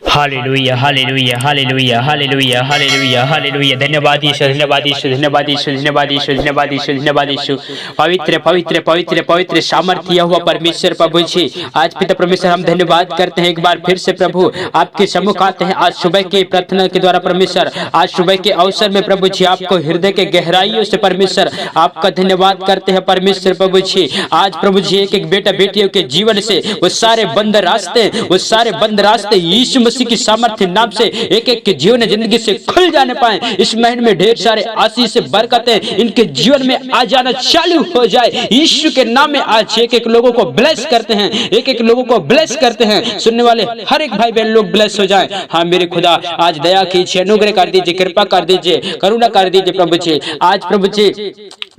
Hallelujah hallelujah hallelujah hallelujah hallelujah hallelujah. धन्यवाद ईश्वर, धन्यवाद ईश्वर, धन्यवाद ईश्वर, धन्यवाद ईश्वर, धन्यवाद ईश्वर, धन्यवाद ईश्वर। पवित्र पवित्र पवित्र पवित्र सामर्थ्य हुआ परमेश्वर प्रभु जी, आज पिता परमेश्वर हम धन्यवाद करते हैं। एक बार फिर से प्रभु आपके सम्मुख आते हैं आज सुबह के प्रार्थना के द्वारा परमेश्वर, आज सुबह के अवसर में प्रभु जी आपको हृदय के गहराइयों से परमेश्वर आपका धन्यवाद करते हैं परमेश्वर प्रभु जी। आज प्रभु जी एक एक बेटा बेटियों के जीवन से वो सारे बंद रास्ते यीशु मसीह की सामर्थ्य नाम से एक एक के जीवन जिंदगी से खुल जाने पाए। इस महीने में ढेर सारे आशीष से बरकतें इनके जीवन में आ जाना चालू हो जाए यीशु के नाम में। आज एक एक लोगों को ब्लेस करते हैं, एक एक लोगों को ब्लेस करते हैं। सुनने वाले हर एक भाई बहन लोग ब्लेस हो जाए। हाँ मेरे खुदा आज दया कीजिए, अनुग्रह कर दीजिए, कृपा कर दीजिए, करुणा कर दीजिए प्रभु जी। आज प्रभु जी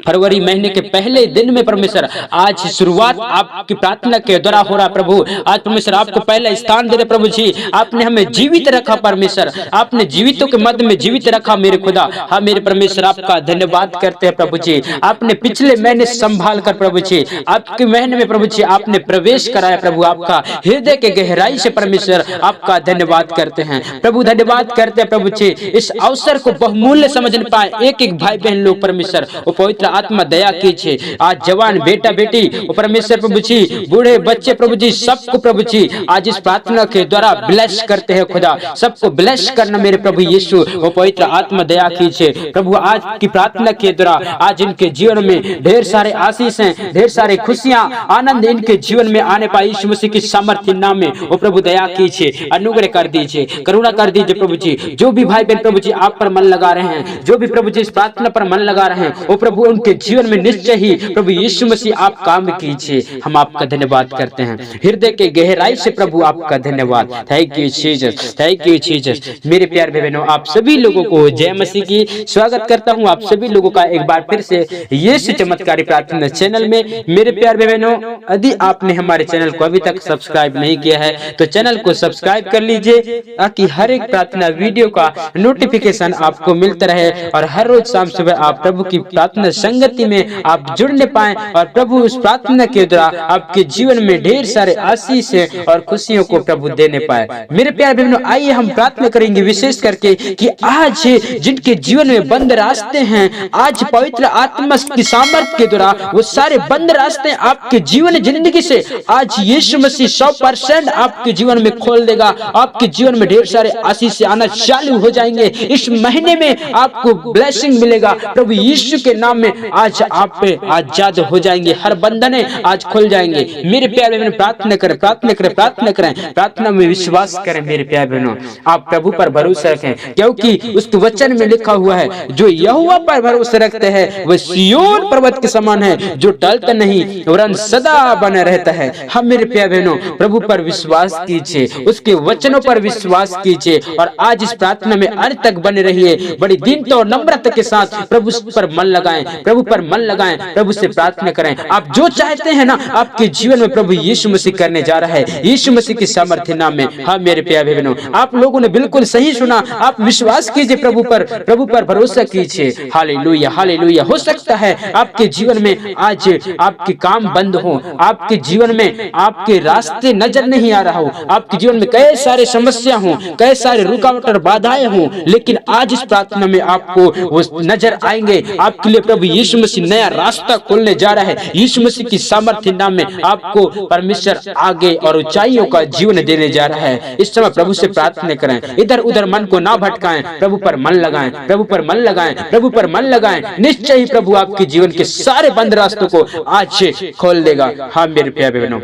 फरवरी महीने के पहले दिन में परमेश्वर आज शुरुआत आपकी प्रार्थना के द्वारा हो रहा प्रभु। आज परमेश्वर आपको पहला स्थान दे रहे प्रभु जी। आपने हमें जीवित रखा परमेश्वर, आपने जीवितों के मध्य में जीवित रखा मेरे खुदा। हाँ मेरे परमेश्वर आपका धन्यवाद करते हैं प्रभु जी। आपने पिछले महीने संभाल कर प्रभु जी, आपके महीने में प्रभु जी आपने प्रवेश कराया प्रभु। आपका हृदय के गहराई से परमेश्वर आपका धन्यवाद करते हैं प्रभु, धन्यवाद करते हैं प्रभु जी। इस अवसर को बहुमूल्य समझ पाए एक एक भाई बहन लोग परमेश्वर वो पवित्र आत्मा दया कीजिए। आज जवान बेटा बेटी वो परमेश्वर प्रभु जी, बूढ़े बच्चे प्रभु जी, सबको प्रभु जी आज इस प्रार्थना के द्वारा ब्लेस करते हैं खुदा। सबको ब्लेस करना मेरे प्रभु यीशु वो पवित्र आत्मा दया कीजिए प्रभु। आज की प्रार्थना के द्वारा आज इनके जीवन में ढेर सारे आशीष हैं, ढेर सारे खुशियां आनंद इनके जीवन में आने पाए यीशु मसीह की सामर्थ्य नाम में। वो प्रभु दया कीजिए, अनुग्रह कर दीजिए, करुणा कर दीजिए प्रभु जी। जो भी भाई बहन प्रभु जी आप पर मन लगा रहे हैं, जो भी प्रभु जी इस प्रार्थना पर मन लगा रहे हैं, वो प्रभु उनके जीवन में निश्चय ही प्रभु यीशु मसीह आप काम कीजिए। हम आपका धन्यवाद करते हैं हृदय के गहराई से प्रभु, आपका धन्यवाद। Thank you Jesus, thank you Jesus. मेरे प्यारे बहनों आप सभी लोगों को जय मसीह की स्वागत करता हूं। आप सभी लोगों का एक बार फिर से यीशु चमत्कारी प्रार्थना चैनल में। मेरे प्यारे बहनों यदि आपने हमारे चैनल को अभी तक सब्सक्राइब नहीं किया है तो चैनल को सब्सक्राइब कर लीजिए ताकि हर एक प्रार्थना वीडियो का नोटिफिकेशन आपको मिलता रहे और हर रोज शाम सुबह आप प्रभु की प्रार्थना संगति में आप जुड़ने पाए और प्रभु उस प्रार्थना के द्वारा आपके जीवन में ढेर सारे आशीष और खुशियों को प्रभु देने पाए। मेरे प्यारे बहनों आइए हम प्रार्थना करेंगे विशेष करके कि आज जिनके जीवन में बंद रास्ते हैं, आज पवित्र आत्मा की सामर्थ्य के द्वारा वो सारे बंद रास्ते आपके जीवन जिंदगी से आज यीशु मसीह 100% आपके जीवन में खोल देगा। आपके जीवन में ढेर सारे आशीष से आना चालू हो जाएंगे। इस महीने में आपको ब्लेसिंग मिलेगा प्रभु यीशु के नाम में। आज आप पे आजाद हो जाएंगे, हर बंधने आज खुल जाएंगे। मेरे प्यारे बहनों प्रार्थना करें, प्रार्थना करें, प्रार्थना करें, प्रार्थना में विश्वास करें। मेरे प्यारे बहनों आप प्रभु पर भरोसा रखें क्योंकि उस वचन में लिखा हुआ है जो यहोवा पर भरोसा रखते हैं वह सिय्योन पर्वत के समान है जो टलता नहीं वरन सदा बना रहता है। हम मेरे प्यारे बहनों प्रभु पर विश्वास कीजिए, उसके वचनों पर विश्वास कीजिए और आज इस प्रार्थना में अंत तक बने रहिए। बड़ी दीनता और नम्रता के साथ प्रभु पर मन लगाएं, प्रभु पर मन लगाएं, प्रभु से प्रार्थना करें। आप जो चाहते हैं ना आपके जीवन में प्रभु यीशु मसीह करने जा रहा है यीशु मसीह की सामर्थ्य नाम में। हाँ मेरे प्यारे बहनों आप लोगों ने बिल्कुल सही सुना। आप विश्वास कीजिए प्रभु पर भरोसा कीजिए। Hallelujah hallelujah. हो सकता है आपके जीवन में आज आपके काम बंद हो, आपके जीवन में आपके रास्ते नजर नहीं आ रहा हो, आपके जीवन में कई सारे समस्या हो, कई सारे रुकावट और बाधाएं हो, लेकिन आज इस प्रार्थना में आपको वो नजर आएंगे। आपके लिए प्रभु यीशु मसीह नया रास्ता खोलने जा रहा है। यीशु मसीह की सामर्थ्य नाम में आपको परमेश्वर आगे और ऊंचाइयों का जीवन देने जा रहा है। इस समय प्रभु से प्रार्थना करें, इधर उधर मन को ना भटकाएं, प्रभु पर मन लगाएं, प्रभु पर मन लगाएं, प्रभु पर मन लगाएं। निश्चय ही प्रभु आपके जीवन के सारे बंद रास्तों को आज खोल देगा। हाँ मेरे प्यारे बहनों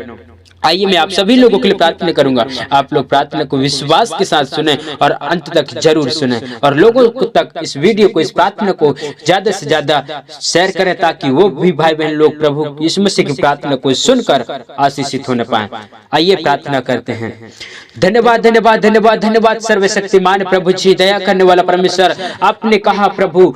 आइए मैं आप सभी लोगों के लिए प्रार्थना करूंगा। आप लोग प्रार्थना को विश्वास के साथ सुने और अंत तक जरूर सुने और लोगों तक इस वीडियो को, इस प्रार्थना को ज्यादा से ज्यादा शेयर करें ताकि वो भी भाई बहन लोग प्रभु यीशु मसीह की प्रार्थना को सुनकर आशीषित होने पाए। आइए प्रार्थना करते हैं। धन्यवाद धन्यवाद धन्यवाद धन्यवाद सर्वशक्तिमान प्रभु जी, दया करने वाला परमेश्वर। आपने कहा प्रभु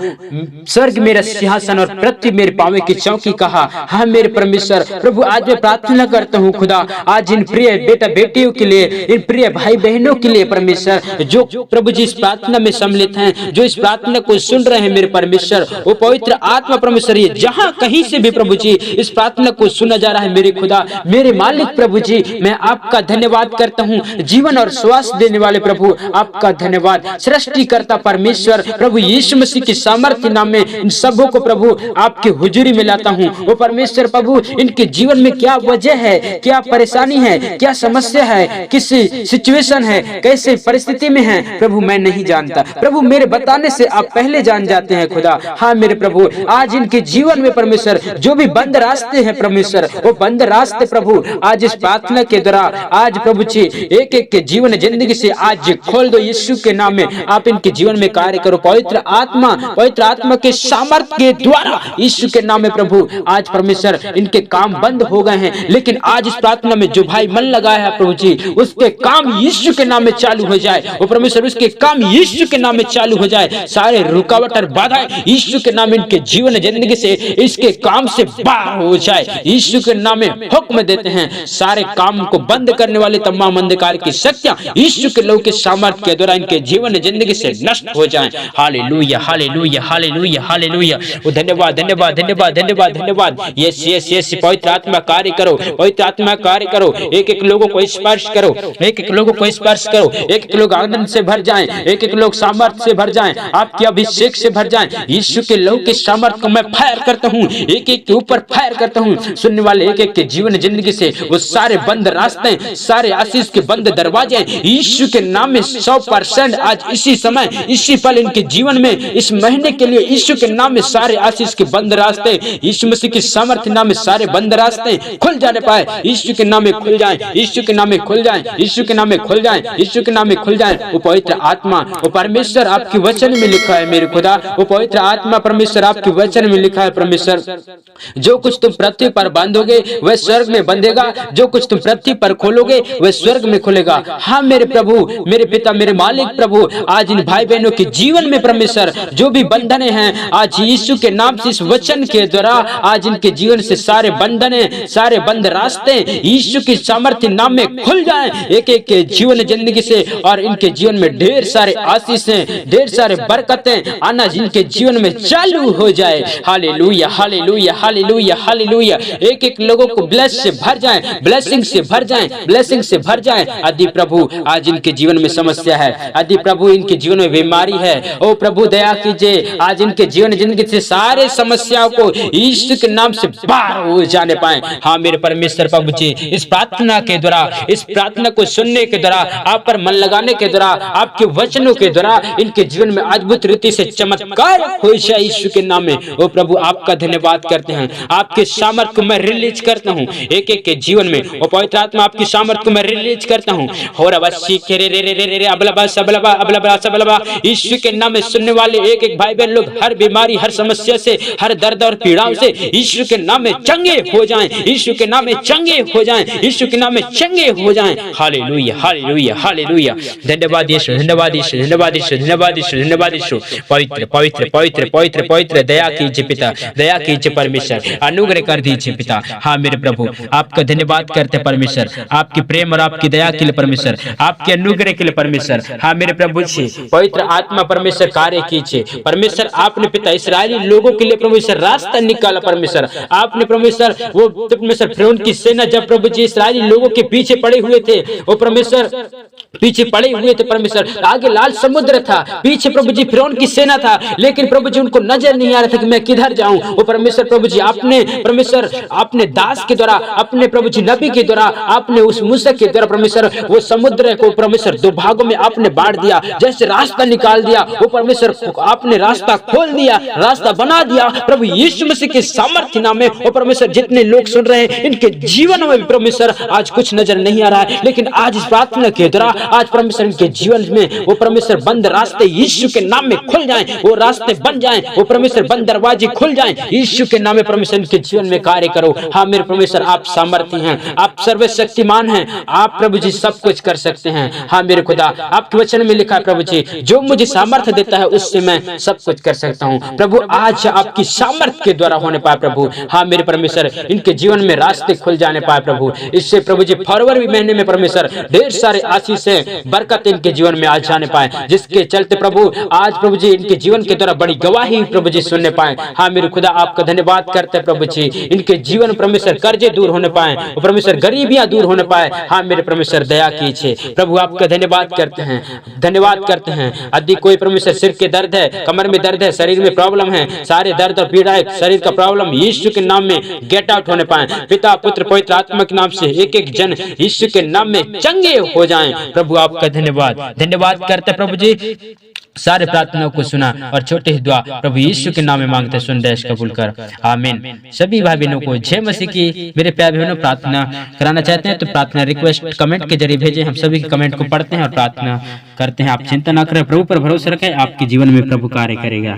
स्वर्ग मेरा सिंहासन और पृथ्वी मेरे पांव की चौकी कहा। हाँ मेरे परमेश्वर प्रभु आज मैं प्रार्थना करता हूँ खुदा आज इन प्रिय बेटा बेटियों के लिए, इन प्रिय भाई बहनों के लिए परमेश्वर, जो प्रभु जी इस प्रार्थना में सम्मिलित हैं, जो इस प्रार्थना को सुन रहे हैं मेरे परमेश्वर, वो पवित्र आत्मा परमेश्वर ये जहां कहीं से भी प्रभु जी इस प्रार्थना को सुना जा रहा है मेरे खुदा, मेरे मालिक प्रभु जी, मैं आपका धन्यवाद करता हूँ। जीवन और श्वास देने वाले प्रभु आपका धन्यवाद। सृष्टिकर्ता परमेश्वर प्रभु यीशु मसीह की सामर्थ्य नाम में इन सबों को प्रभु आपके हुजूरी में लाता हूँ। वो परमेश्वर प्रभु इनके जीवन में क्या वजह है, क्या परेशानी है, क्या समस्या है, किस सिचुएशन है, कैसे परिस्थिति में है प्रभु मैं नहीं जानता। प्रभु मेरे बताने से आप पहले जान जाते हैं खुदा। हाँ मेरे प्रभु, आज इनके जीवन में परमेश्वर जो भी बंद रास्ते हैं परमेश्वर, वो बंद रास्ते प्रभु आज इस प्रार्थना के द्वारा आज प्रभु जी एक एक के जीवन जिंदगी से आज खोल दो। यीशु के नाम में आप इनके जीवन में कार्य करो। पवित्र आत्मा के सामर्थ्य के द्वारा यीशु के नाम में प्रभु आज परमेश्वर इनके काम बंद हो गए हैं, लेकिन आज इस प्रार्थना में जो भाई मन लगाया है प्रभु जी, उसके काम यीशु के नाम में चालू हो जाए। वो परमेश्वर उसके काम यीशु के नाम में चालू हो जाए। सारे रुकावट और बाधाएं यीशु के नाम इनके जीवन जिंदगी से इसके काम से बाहर हो जाए। यीशु के नाम में हुक्म देते हैं, सारे काम को बंद करने वाले तमाम अंधकार की शक्तियां यीशु के लहू के सामर्थ्य के द्वारा इनके जीवन जिंदगी से नष्ट हो जाएं। Hallelujah hallelujah hallelujah hallelujah. वो धन्यवाद धन्यवाद धन्यवाद धन्यवाद धन्यवाद। यस यस यस, पवित्र आत्मा कार्य करो, पवित्र आत्मा कार्य करो। एक एक लोगों को स्पर्श करो, एक एक लोगों को स्पर्श करो। एक एक लोग आनंद से भर जाएं, एक एक लोग सामर्थ्य से भर जाएं, आपके अभिषेक से भर जाएं। यीशु के लहू के सामर्थ्य को मैं फायर करता हूँ, एक एक के ऊपर फायर करता हूँ। सुनने वाले एक एक के जीवन जिंदगी से वो सारे बंद रास्ते, सारे आशीष के बंद दरवाजे यीशु के नाम में 100% आज इसी समय इसी पल इनके जीवन में इस महीने के लिए यीशु के नाम में सारे आशीष के बंद रास्ते यीशु मसीह की सामर्थ्य नाम में सारे बंद रास्ते खुल जाने पाए। यीशु के नाम में खुल जाएं, यीशु के नाम में खुल जाएं, यीशु के नाम में खुल जाएं, यीशु के नाम में खुल जाएं। वो पवित्र आत्मा, वो परमेश्वर आपके वचन में लिखा है मेरे खुदा, वो पवित्र आत्मा परमेश्वर आपके वचन में लिखा है परमेश्वर, जो कुछ तुम पृथ्वी पर बांधोगे वह स्वर्ग में बंधेगा, जो कुछ तुम पृथ्वी पर खोलोगे वह स्वर्ग में खुलेगा। हाँ मेरे प्रभु, मेरे पिता, मेरे मालिक प्रभु, आज इन भाई बहनों के जीवन में परमेश्वर जो भी बंधने हैं आज यीशु के नाम से इस वचन के द्वारा आज इनके जीवन से सारे बंधने, सारे बंद रास्ते यीशु की सामर्थ्य नाम में खुल जाएं एक एक के जीवन जिंदगी से, और इनके जीवन में ढेर सारे आशीषें, ढेर सारे बरकतें आना जिनके जीवन में चालू हो जाए। Hallelujah hallelujah hallelujah hallelujah. एक एक लोगों को ब्लेस से भर जाएं, ब्लेसिंग से भर जाएं, ब्लेसिंग से भर जाएं। आदि प्रभु आज इनके जीवन में समस्या है, आदि प्रभु इनके जीवन में बीमारी है, ओ प्रभु दया कीजिए, आज इनके जीवन जिंदगी से सारे समस्याओं को यीशु के नाम से बाहर हो जाने पाए। हाँ मेरे परमेश्वर प्रभु जी, इस प्रार्थना के द्वारा, इस प्रार्थना को सुनने के द्वारा, आप पर मन लगाने के द्वारा, आपके वचनों के द्वारा इनके जीवन में अद्भुत रीति से चमत्कार हो जाए यीशु के नाम में। ओ प्रभु आपका धन्यवाद करते हैं, आपके सामर्थ्य को मैं रिलीज करता हूँ एक एक के जीवन में। ओ पवित्र आत्मा आपकी सामर्थ्य को मैं रिलीज करता हूँ। यीशु के नाम में सुनने वाले एक एक भाई बहन लोग हर बीमारी, हर समस्या से, हर दर्द और पीड़ाओं से यीशु के नाम में चंगे हो जाएं, यीशु के नाम में चंगे हो जाएं, यीशु के नाम में चंगे हो जाएं। Hallelujah hallelujah hallelujah. धन्यवाद यीशु, धन्यवाद यीशु, धन्यवाद यीशु, धन्यवाद यीशु, धन्यवाद यीशु। पवित्र पवित्र पवित्र पवित्र पवित्र दया कीजिए पिता, दया कीजिए परमेश्वर, अनुग्रह कर दीजिए पिता। हाँ मेरे प्रभु आपका धन्यवाद करते परमेश्वर, आपकी प्रेम और आपकी दया के लिए परमेश्वर, आपके अनुग्रह के लिए परमेश्वर। हाँ मेरे प्रभु जी पवित्र आत्मा परमेश्वर कार्य कीजिए परमेश्वर। आपने पिता इस्राएली लोगों के लिए परमेश्वर रास्ता निकाला परमेश्वर, आपने परमेश्वर वो परमेश्वर फिरौन की सेना जब प्रभु जी इस्राएली लोगों के पीछे पड़े हुए थे, वो परमेश्वर पीछे पड़े हुए थे परमेश्वर, आगे लाल समुद्र था, पीछे प्रभु जी फिरौन की सेना था, लेकिन प्रभु जी उनको नजर नहीं आ रहा था कि मैं किधर जाऊं। वो परमेश्वर प्रभु जी आपने परमेश्वर अपने दास के द्वारा, अपने प्रभु जी नबी के द्वारा, आपने उस मूसा के द्वारा परमेश्वर वो समुद्र को परमेश्वर दो भागों में आपने बांट दिया, जैसे रास्ता निकाल दिया। वो परमेश्वर आपने रास्ता खोल दिया, रास्ता बना दिया प्रभु यीशु मसीह के सामर्थ्य नाम में। वो परमेश्वर जितने लोग सुन रहे हैं इनके जीवन में परमेश्वर आज कुछ नजर नहीं आ रहा है, लेकिन आज इस प्रार्थना के द्वारा आज परमेश्वर इनके जीवन में वो परमेश्वर बंद रास्ते यीशु के नाम में खुल जाएं, वो रास्ते बन जाएं, वो परमेश्वर बंद दरवाजे खुल जाएं यीशु के नाम में। परमेश्वर इनके जीवन में कार्य करो। हाँ मेरे परमेश्वर आप सामर्थ्य हैं, आप सर्वशक्तिमान हैं, आप प्रभु जी सब कुछ कर सकते हैं। हाँ मेरे खुदा आपके वचन में लिखा है प्रभु जी, जो मुझे सामर्थ्य देता है उससे मैं सब कुछ कर सकता हूँ। प्रभु आज आपकी सामर्थ्य के द्वारा होने पाए प्रभु। हाँ मेरे परमेश्वर इनके जीवन में रास्ते खुल जाने पाए प्रभु। प्रभु। इससे प्रभु जी फरवरी महीने में परमेश्वर ढेर सारे आशीषें बरकत इनके जीवन में आज जाने पाए, जिसके चलते प्रभु आज प्रभु जी इनके जीवन के द्वारा बड़ी गवाही प्रभु जी सुनने पाए। हाँ मेरे खुदा आपका धन्यवाद करते हैं प्रभु जी, इनके जीवन परमेश्वर कर्जे दूर होने पाए और परमेश्वर गरीबियां दूर होने पाए। हाँ मेरे परमेश्वर दया कीजिए प्रभु, आपका धन्यवाद करते हैं, धन्यवाद करते हैं। यदि कोई परमेश्वर सिर के दर्द है, कमर में दर्द है, शरीर में प्रॉब्लम है, सारे दर्द और पीड़ा है, शरीर का प्रॉब्लम यीशु के नाम में गेट आउट होने पाए। पिता पुत्र पवित्र आत्मा के नाम से एक एक जन यीशु के नाम में चंगे हो जाएं। प्रभु आपका धन्यवाद, धन्यवाद करते प्रभु जी। सारे प्रार्थनाओं को सुना और छोटे ही दुआ प्रभु यीशु के नाम में मांगते सुन दे, कबूल कर, आमीन। सभी भाई बहनों को जय मसीह की। मेरे प्यारे बहनों, प्रार्थना कराना चाहते हैं तो प्रार्थना रिक्वेस्ट कमेंट के जरिए भेजें, हम सभी के कमेंट को पढ़ते हैं और प्रार्थना करते हैं। आप चिंता ना करें, प्रभु पर भरोसा रखें, आपके जीवन में प्रभु कार्य करेगा।